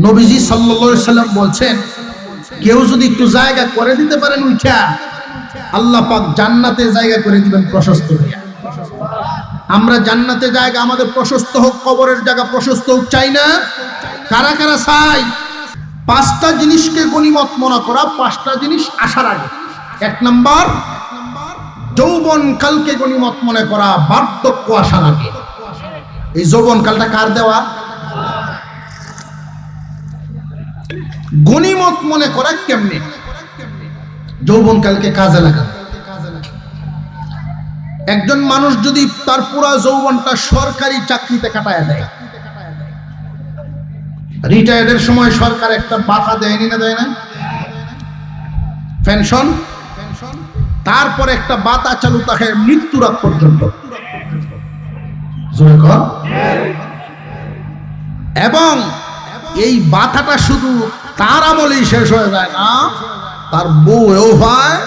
নবীজি সাল্লাল্লাহু আলাইহি সাল্লাম বলছেন কেউ যদি একটু জায়গা করে দিতে পারেন উঠা, আল্লাহ পাক জান্নাতে জায়গা করে দিবেন প্রশস্ত হইয়া। আমরা জান্নাতে জায়গা আমাদের প্রশস্ত হোক, কবরের জায়গা প্রশস্ত হোক, চাই না? কারা কারা চাই? পাঁচটা জিনিসকে গনিমত মনে করা, পাঁচটা জিনিস আসার আগে। এক নাম্বার যৌবন কালকে গনিমত মনে করা, বার্ধক্য আসার আগে। এই যৌবন কালটা কার দেওয়া? গনিমত মনে করা কেমনে? যৌবন কালকে কাজে লাগা। একজন মানুষ যদি তার পুরো যৌবনটা সরকারি চাকরিতে কাটায় দেয়, রিটায়ার্ডের সময় সরকার একটা ভাতা দেয়নি না, দেয় না পেনশন, তারপর একটা ভাতা চালু থাকে মৃত্যুর আগ পর্যন্ত, এবং এই ভাতাটা শুধু তার আমলেই শেষ হয়ে যায় না, তার বউও হয়,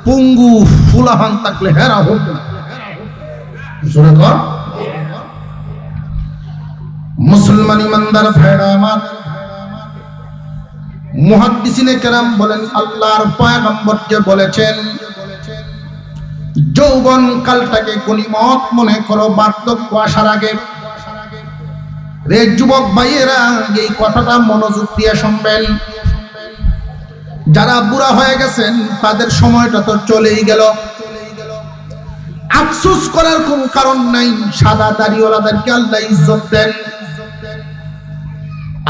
পঙ্গু ফুলাহান থাকলে হেরা হোক না। মুসলমান ইমানদার ভাইরা আমার, মুহাদ্দিসিনে কেরাম বলেন আল্লাহর পয়গম্বর যে বলেছেন যৌবন কালটাকে গনিমত মনে করো বার্ধক্য আসার আগে। রে যুবক ভাইয়েরা, এই কথাটা মনোযোগ দিয়ে শুনবেন। যারা বুড়া হয়ে গেছেন তাদের সময়টা তো চলেই গেল, আফসোস করার কোন কারণ নাই। সাদা দাড়িওয়ালাদেরকে আল্লাহ ইজ্জত দেন,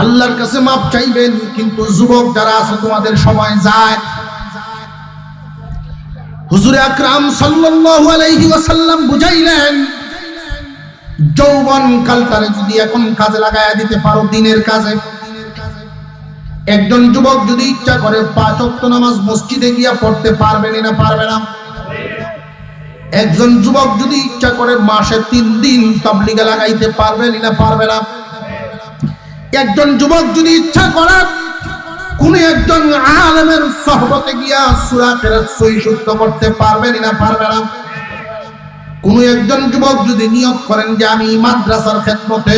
আল্লাহর কাছে মাপ চাইবেন, কিন্তু যুবক যারা আছে তোমাদের সময় যায়। হুজুর আকরাম সাল্লাল্লাহু আলাইহি ওয়াসাল্লাম বুঝাইলেন যৌবন কালটারে যদি এখন কাজে লাগায়া দিতে পারো দিনের কাজে। একজন যুবক যদি ইচ্ছা করে 5 ওয়াক্ত নামাজ মসজিদে গিয়া পড়তে পারবেন না পারবে না? একজন যুবক যদি ইচ্ছা করে মাসে 3 দিন তাবলীগে লাগাইতে পারবেন না পারবে না? একজন যুবক যদি ইচ্ছা করে কোন একজন আলেমের সোহবতে গিয়া সূরা কেরাত সহি শুদ্ধ করতে পারবেন না পারবে না? কোন একজন যুবক যদি নিয়ত করেন যে আমি মাদ্রাসার খেদমতে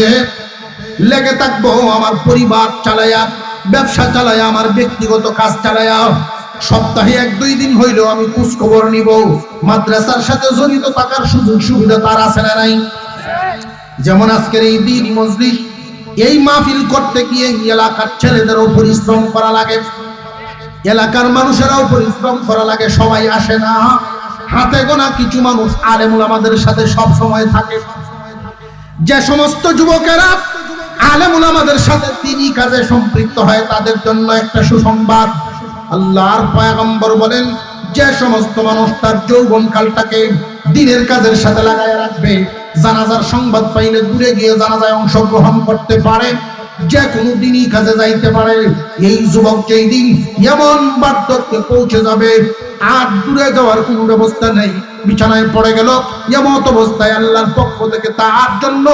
লেগে থাকবো, আমার পরিবার চালায়া, ব্যবসা চালায়া, আমার ব্যক্তিগত কাজ চালায়া, সপ্তাহে 1-2 দিন হইলেও আমি খোঁজ খবর নিব, মাদ্রাসার সাথে জড়িত থাকার সুযোগ সুবিধা তার আছে না নাই? যেমন আজকের এই দ্বীনি মজলিস, এই মাহফিল করতে গিয়ে এলাকার ছেলেদেরও পরিশ্রম করা লাগে, এলাকার মানুষেরাও পরিশ্রম করা লাগে, সবাই আসে না। হাতে গোনা কিছু মানুষ আলেম উলামাদের সাথে সব সময় থাকে। যে সমস্ত যুবকেরা আলেম উলামাদের সাথে তিনি কাজে সম্পৃক্ত হয় তাদের জন্য একটা সুসংবাদ। আল্লাহর পয়গম্বর বলেন যে সমস্ত মানুষ তার যৌবন কালটাকে দিনের কাজের সাথে লাগায় রাখবে, জানাজার সংবাদ পাইলে দূরে গিয়ে জানাজায় অংশগ্রহণ করতে পারে, যে কোনো দিনই কাজে যাইতে পারে। এই যুবক যেই দিন এমন বার্ধক্যে পৌঁছে যাবে আর দূরে যাওয়ার কোনো ব্যবস্থা নেই, বিছানায় পড়ে গেল, এমত অবস্থায় আল্লাহর পক্ষ থেকে তার জন্য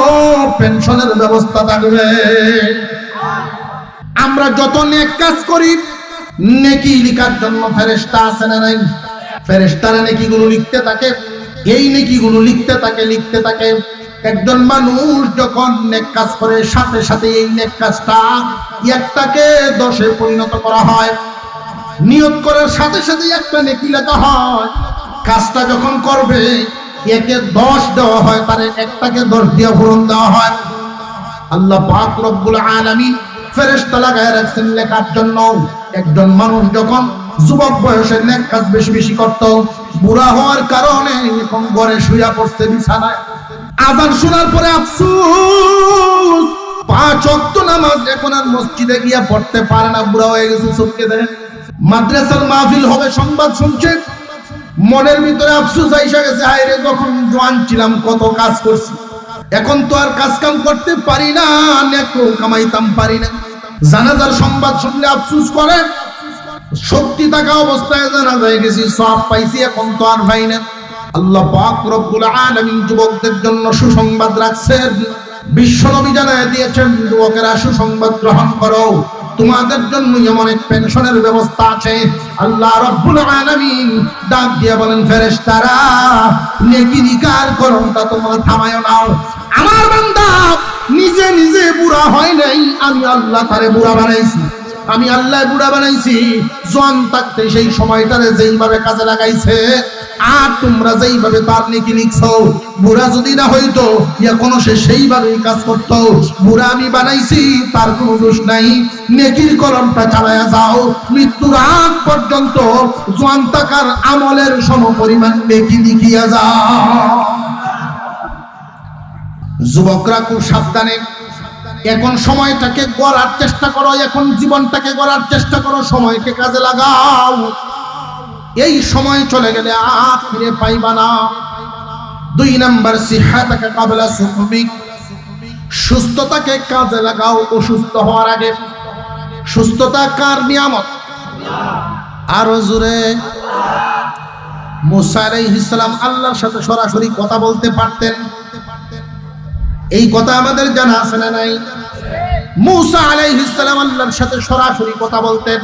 পেনশনের ব্যবস্থা থাকবে। আমরা যত নেক কাজ করি নেকি লিখার জন্য ফেরেশতা আছে না নাই? ফেরেশতারা নেকিগুলো লিখতে থাকে, এই নেকিগুলো লিখতে থাকে। একজন মানুষ যখন নেক কাজ করে সাথে সাথে এই নেক কাজটা একটাকে 10-এ পরিণত করা হয়। নিয়ত করার সাথে সাথে একটা নেকি লেখা হয়। কাজটা যখন করবে একে 10 দেওয়া হয়, তার একটাকে 10 দিয়ে পূরণ দেওয়া হয়। আল্লাহ পাক রব্বুল আলামিন ফেরেশতা লাগায় রাখছেন লেখার জন্য। একজন মানুষ যখন যুবক বয়সে নেক কাজ বেশি বেশি করত, বুড়া হওয়ার কারণে এখন ঘরে শুয়ে পড়ছে বিছানায়। আযান শোনার পরে আফসোস, 5 ওয়াক্ত নামাজ এখন আর মসজিদে গিয়ে পড়তে পারে না, বুড়া হয়ে গেছে। চোখকে দেখে মাদ্রাসার মাহফিল হবে সংবাদ শুনছে, মনের ভিতরে আফসোস আইসা গেছে, হায় রে যখন জওয়ান ছিলাম কত কাজ করছি, এখন তো আর কাজ কাম করতে পারি না, নেকো কামাইতাম পারি না। জানাজার সংবাদ শুনলে আফসোস করে, শক্তি থাকা অবস্থায় জানাজায় গেছি, সওয়াব পাইছি, এখন তো আর পাই না। আল্লাহ পাক রব্বুল আলামিন যুবকদের জন্য সুসংবাদ রাখছেন। বিশ্বনবী জানায় দিয়েছেন, যুবকেরা সুসংবাদ গ্রহণ করো, তোমাদের জন্য এমন এক পেনশনের ব্যবস্থা আছে। আল্লাহ রব্বুল আলামিন ডাক দিয়ে বলেন, ফেরেশতারা নেকি নিকার করমটা তোমরা থামায়ো না। আমার বান্দা নিজে নিজে বুড়া হয় নাই, আমি আল্লাহ তারে বুড়া বানাইছি। আমি আল্লাহ বুড়া বানাইছি, জোয়ান থাকতে সেই সময়টারে যেইভাবে কাজে লাগাইছে, আর তোমরা যেইভাবে তার নেকি লিখছো, বুড়া যদি না হইতো এখনো সে সেইভাবেই কাজ করতো। বুড়া আমি বানাইছি, তার কোনো দোষ নাই। নেকির কলমটা চালায়া যাও, মৃত্যুর আগ পর্যন্ত জোয়ান থাকার আমলের সমপরিমাণ নেকি লিখিয়া যাও। যুবকরা খুব সাবধানে এখন সময়টাকে গড়ার চেষ্টা করো, এখন জীবনটাকে গড়ার চেষ্টা করো, সময়কে কাজে লাগাও। এই সময় চলে গেলে আর ফিরে পাইবা না। 2 নাম্বার, সিহাতাকা ক্বাবলা সুকমিক, সুস্থতাকে কাজে লাগাও অসুস্থ হওয়ার আগে। সুস্থতা কার নিয়ামত? আরো জোরে। মুসা আলাইহিস সালাম আল্লাহর সাথে সরাসরি কথা বলতে পারতেন, এই কথা আমাদের জানা আছে না নাই? মুসা আলাইহিস সালাম আল্লাহর সাথে সরাসরি কথা বলতেন।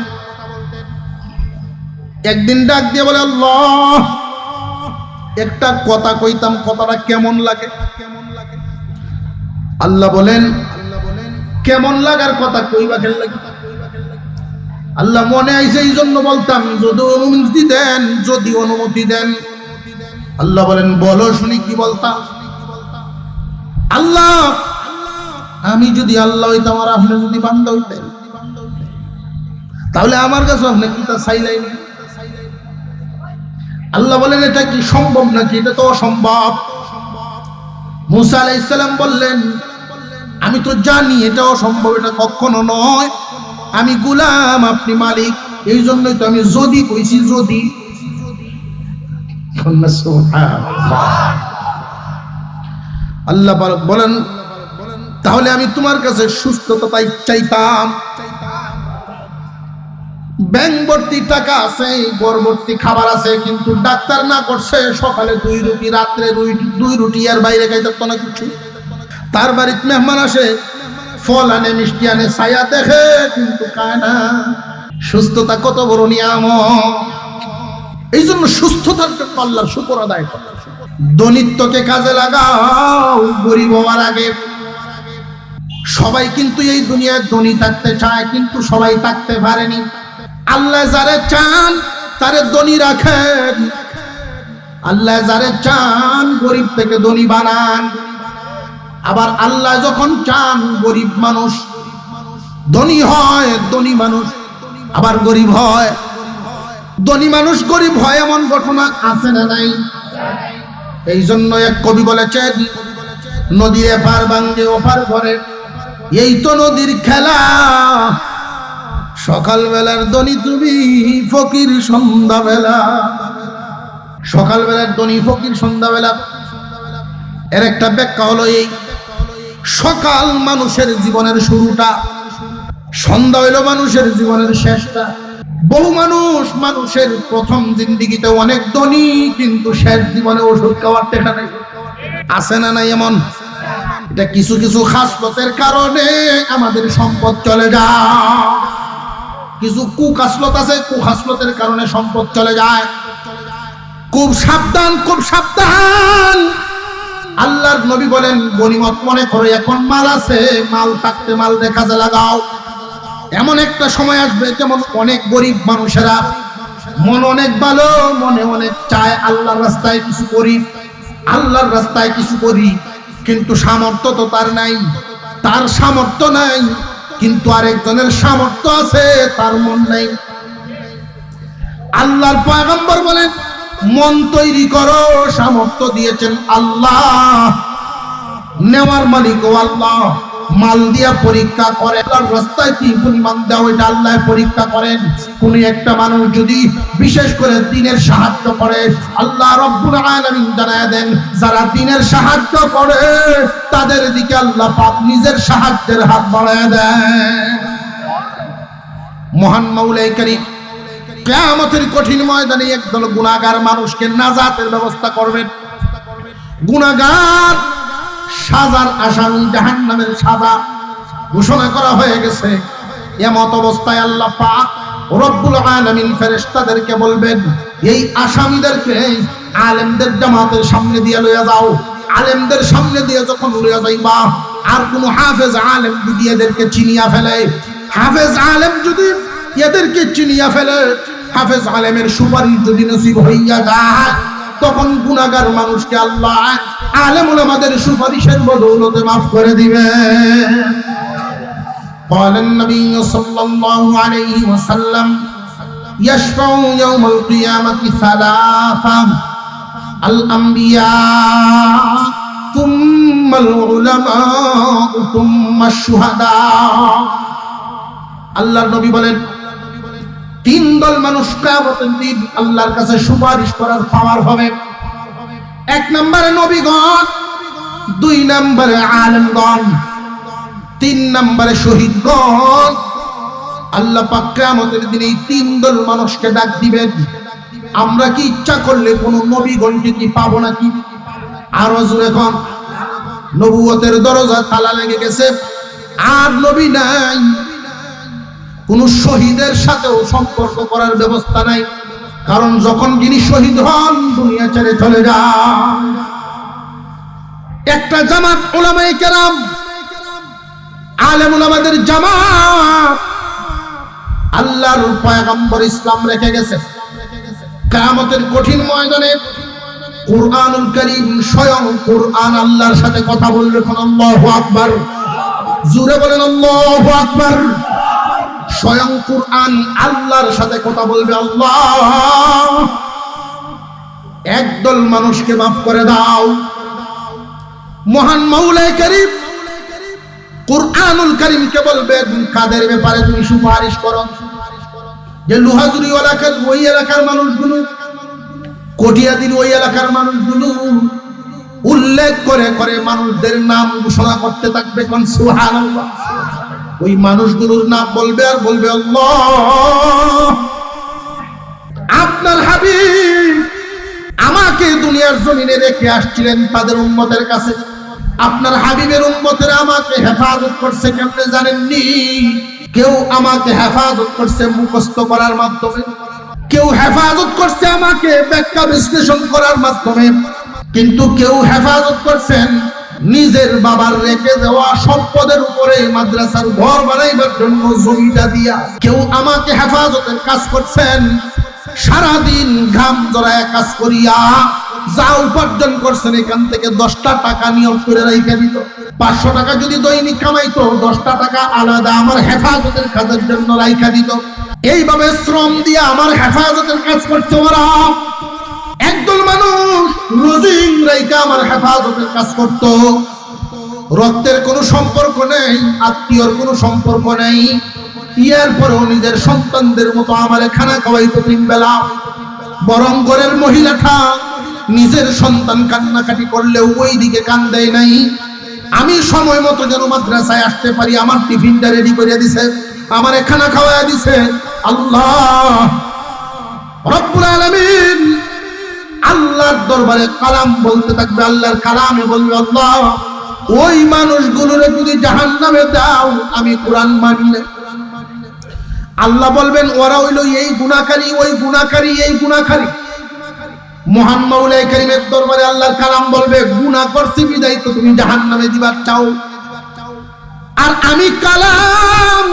একদিন ডাক দিয়ে বলে, আল্লাহ একটা কথা কইতাম, কথাটা কেমন লাগে? আল্লাহ বলেন, কেমন লাগার কথা কইবা কেন লাগে? আল্লাহ মনে আইছে এই জন্য বলতাম, যদি অনুমতি দেন। আল্লাহ বলেন, বলো শুনি কি বলতাম। আল্লাহ, আমি যদি আল্লাহ হইতাম আর আপনি যদি বান্দা হইতেন, তাহলে আমার কাছে আপনি কি তা চাইলেন? আল্লাহ বলেন, এটা কি সম্ভব নাকি? এটা তো অসম্ভব। মুসা আলাইহিস সালাম বললেন, আমি তো জানি এটা অসম্ভব, এটা কখনো নয়। আমি গোলাম, আপনি মালিক, এই জন্যই তো আমি যদি কইছি। যদি আল্লাহ বলেন, তাহলে আমি তোমার কাছে সুস্থতা চাইতাম। ব্যাংক ভর্তি টাকা আছে, ঘর ভর্তি খাবার আছে, কিন্তু ডাক্তার না করছে সকালে 2 রুটি, রাত্রে 2 রুটি, আর বাইরে খাইতে তো না কিছু। তার বাড়িতে মেহমান আসে, ফল আনে, মিষ্টি আনে, ছায়া দেখে, কিন্তু খায় না। সুস্থতা কত বড় নিয়ামত! এই জন্য সুস্থতার জন্য আল্লাহর শুকর আদায় করো। দনিত্বকে কাজে লাগাও গরিব হওয়ার আগে। সবাই কিন্তু এই দুনিয়ায় ধনী থাকতে চায়, কিন্তু সবাই থাকতে পারেনি। আল্লাহ যারে চান তারে ধনী রাখেন, আল্লাহ যারে চান গরিব থেকে ধনী বানান। আবার আল্লাহ যখন চান গরিব মানুষ ধনী হয়, ধনী মানুষ আবার গরিব হয়। ধনী মানুষ গরিব হয় এমন ঘটনা আছে না নাই? এই জন্য এক কবি বলেছেন, নদীর এপার ভাঙ্গে ওপার ঘরে, এই তো নদীর খেলা। সকাল বেলার ধনী তুমি, ফকির সন্ধ্যাবেলা। সকাল বেলার ধনী, ফকির সন্ধ্যাবেলা। এর একটা ব্যাখ্যা হলো এই, সকাল মানুষের জীবনের শুরুটা, সন্ধ্যা হইল মানুষের জীবনের শেষটা। বহু মানুষের প্রথম জিন্দিগিতে অনেক ধনী, কিন্তু শেষ জীবনে ওষুধ খাওয়ার টাকা নেই। আছে না নাই এমন? এটা কিছু কিছু খাসলতের কারণে আমাদের সম্পদ চলে যায়। কিছু কুখাসলত আছে, কুখাসলতের কারণে সম্পদ চলে যায়। খুব সাবধান, খুব সাবধান। আল্লাহর নবী বলেন, গনিমত মনে করো, এখন মাল আছে, মাল থাকতে মাল কাজে লাগাও। এমন একটা সময় আসবে যেমন অনেক গরিব মানুষেরা মন অনেক ভালো, মনে অনেক চায় আল্লাহর রাস্তায় কিছু করি, আল্লাহর রাস্তায় কিছু করি, কিন্তু সামর্থ্য তো তার নাই। তার সামর্থ্য নাই, কিন্তু আরেকজনের সামর্থ্য আছে, তার মন নাই। আল্লাহর পয়গম্বর বলেন, মন তৈরি করো, সামর্থ্য দিয়েছেন আল্লাহ, নেওয়ার মালিকও আল্লাহ। মাল দিয়া পরীক্ষা করে, আল্লাহর রাস্তায় কি পরিমাণ দাও এটা আল্লাহ পরীক্ষা করেন। কোন একটা মানুষ যদি বিশেষ করে দ্বীনের সাহায্য করে, আল্লাহ রাব্বুল আলামিন জানায় দেন, যারা দ্বীনের সাহায্য করে তাদের দিকে আল্লাহ পাক নিজের সাহায্যের হাত বাড়ায় দেন। মহান মাওলাই কারীম কিয়ামতের কঠিন ময়দানে একদল গুনাহগার মানুষকে নাজাতের ব্যবস্থা করবেন। গুনাহগার সাজার আসামি, জাহান্নামের সাজা ঘোষণা করা হয়ে গেছে। এমত অবস্থায় আল্লাহ পাক রব্বুল আলামিন ফেরেশতাদেরকে বলবেন, এই আসামিদেরকে আলেমদের জামাতের সামনে দিয়ে লইয়া যাও। আলেমদের সামনে দিয়ে যখন লইয়া যাইবা, আর কোন হাফেজ আলেম যদি এদেরকে চিনিয়া ফেলে, হাফেজ আলেম যদি এদেরকে চিনিয়া ফেলে, হাফেজ আলেমের সুপারিশ যদি নসিব হইয়া যায়, তখন গুনাহগার মানুষকে আল্লাহ আলেম উলামাদের সুপারিশের বদৌলতে মাফ করে দিবেন। قال النبي صلى الله عليه وسلم يشفع يوم القيامة ثلاثة: الأنبياء ثم العلماء ثم الشهداء। আল্লাহর নবী বলেন, তিন দল মানুষ কিয়ামতের দিন আল্লাহর কাছে সুপারিশ করার পাওয়ার হবে। এক নম্বরে নবীগণ, দুই নম্বরে আলেমগণ, তিন নম্বরে শহীদগণ। আল্লাহ পাক কিয়ামতের দিন এই তিন দল মানুষকে ডাক দিবেন। আমরা কি ইচ্ছা করলে কোন নবীগণকে কি পাবো নাকি? আরো জোরে কোন, নবুয়তের দরজা তালা লেগে গেছে, আর নবী নাই। কোন শহীদের সাথেও সম্পর্ক করার ব্যবস্থা নাই, কারণ যখন যিনি শহীদ হন দুনিয়া ছেড়ে চলে যান। একটা জামাত উলামায়ে কেরাম, আলেম উলামাদের জামাত আল্লাহর পয়গম্বর ইসলাম রেখে গেছে। কিয়ামতের কঠিন ময়দানে কুরআনুল কারীম, স্বয়ং কুরআন আল্লাহর সাথে কথা বলবে। আল্লাহু আকবার, জোরে বলেন আল্লাহু আকবার। স্বয়ং কুরআন আল্লাহর সাথে কথা বলবে, আল্লাহ একদল মানুষকে মাফ করে দাও। মহান মাওলাই কারীম কুরআনুল কারীমকে বলবে, কাদের ব্যাপারে তুমি সুপারিশ করো? যে লোহাজুরি এলাকার ওই এলাকার মানুষগুলো, কটিয়াদির ওই এলাকার মানুষগুলো উল্লেখ করে করে মানুষদের নাম ঘোষণা করতে থাকবে। কোন সুবহানাল্লাহ। ওই মানুষগুলোর নাম বলবে আর বলবে, আল্লাহ আপনার হাবিব আমাকে দুনিয়ার জমিনে রেখে আসছিলেন তাদের উম্মতের কাছে। আপনার হাবিবের উম্মতেরা আমাকে হেফাজত করছে কেমনে জানেননি? কেউ আমাকে হেফাজত করছে মুখস্থ করার মাধ্যমে, কেউ হেফাজত করছে আমাকে ব্যাখ্যা বিশ্লেষণ করার মাধ্যমে, কিন্তু কেউ হেফাজত করছেন নিজের বাবার রেখে দেওয়া সম্পদের উপরে মাদ্রাসার ঘর বানাইবার জন্য জমিটা দিয়া। কেউ আমাকে হেফাজতের কাজ করছেন, সারাদিন ঘাম জড়ায় কাজ করিয়া যা উপার্জন করছেন এখান থেকে 10টা টাকা নিয়োগ করে রাইখা দিত। 500 টাকা যদি দৈনিক কামাইতো, 10টা টাকা আলাদা আমার হেফাজতের কাজের জন্য রাইখা দিত। এইভাবে শ্রম দিয়ে আমার হেফাজতের কাজ করছে ওরা। একদল মানুষ রোজিং রাইখা আমার হেফাজতের কাজ করত। রক্তের কোনো সম্পর্ক নেই, আত্মীয়র কোনো সম্পর্ক নেই, ইয়ার পরেও নিজের সন্তানদের মতো আমারে খানা খাওয়াইতো 3 বেলা। বরং ঘরের মহিলাটা নিজের সন্তান কান্নাকাটি করলেও ওই দিকে কান দেয় নাই। আমি সময় মতো যেন মাদ্রাসায় আসতে পারি, আমার টিফিনটা রেডি করে দিছে, আমার খানা খাওয়ায় দিছে আল্লাহ রব্বুল আলামিন। আল্লাহর দরবারে কালাম বলতে থাকবে, আল্লাহর কালামে বলবে আল্লাহ ওই মানুষগুলোরে যদি জাহান্নামে দাও আমি কোরআন মানি না। আল্লাহ বলবেন ওরা হইল এই গুনাহকারী, ওই গুনাহকারী, এই গুনাহকারী। মহান মাওলাই কারীমের দরবারে আল্লাহর কালাম বলবে গুনাহ করছি বিদায় তো তুমি জাহান্নামে দিবার চাও, আর আমি কালাম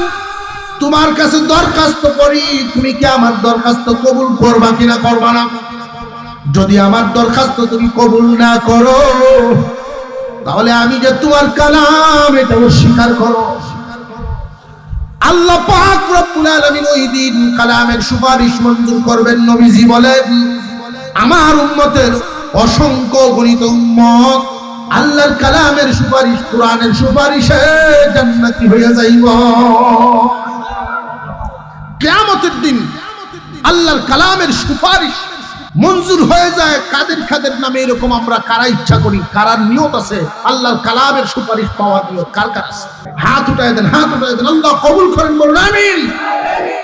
তোমার কাছে দরখাস্ত করি, তুমি কি আমার দরখাস্ত কবুল করবা কিনা করবা না? যদি আমার দরখাস্ত তুমি কবুল না করো তাহলে আমি যে তোমার কালাম এটা অস্বীকার করো। আল্লাহ পাক রব্বুল আলামিন ওই দিন কালামের সুপারিশ মঞ্জুর করবেন। নবীজি বলেন আমার উম্মতের অসংখ্য গণিত উম্মত আল্লাহর কালামের সুপারিশ, কোরআনের সুপারিশে জান্নাতি হয়ে যাইব। কিয়ামতের দিন আল্লাহর কালামের সুপারিশ মঞ্জুর হয়ে যায় কাদের কাদের নামে? এরকম আমরা কারা ইচ্ছা করি, কারার নিয়ত আছে আল্লাহর কালামের সুপারিশ পাওয়ার নিয়ত কার কার আছে? হাত উঠায় দেন, হাত উঠায় দেন, আল্লাহ কবুল করেন, বলুন আমিন।